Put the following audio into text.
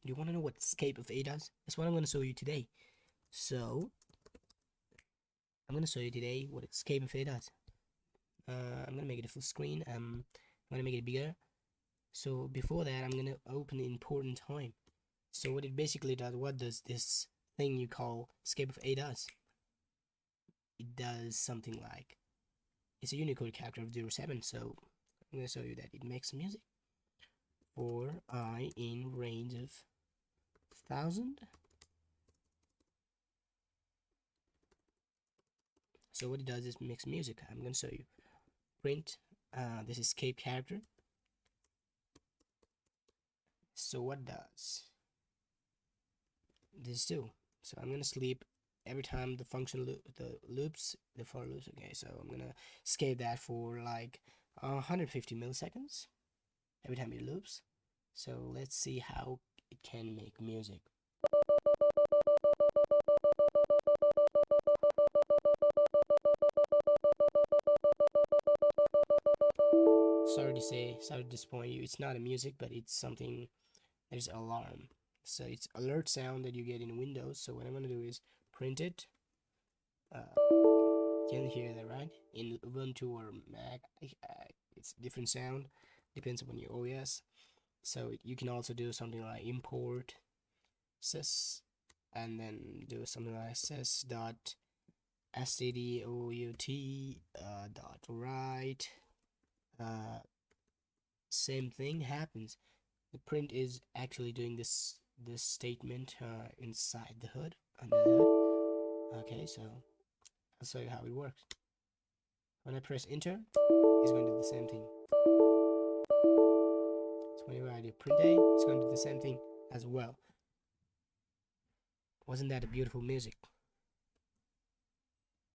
you want to know what escape of A does? That's what I'm going to show you today. So I'm going to show you today what escape of A does. I'm going to make it a full screen. I'm going to make it bigger. So before that, I'm going to open the important time. So what it basically does, what does this thing you call escape of A does? It does something like, it's a Unicode character of 07, so I'm going to show you that it makes music for I in range of 1000. So what it does is makes music. I'm going to show you. Print this escape character. So what does this do? So I'm going to sleep every time the function the for loops. Okay, so I'm gonna escape that for like 150 milliseconds every time it loops. So let's see how it can make music. Sorry to disappoint you. It's not a music, but it's something that is alarm. So it's alert sound that you get in Windows. So what I'm gonna do is print it. You can hear that, right? In Ubuntu or Mac, it's different sound. Depends upon your OS. So you can also do something like import sys, and then do something like sys dot stdout dot write. Same thing happens. The print is actually doing this statement inside the hood, under the hood. Okay, so I'll show you how it works. When I press enter, it's going to do the same thing. So whenever I do print A, it's going to do the same thing as well. Wasn't that a beautiful music?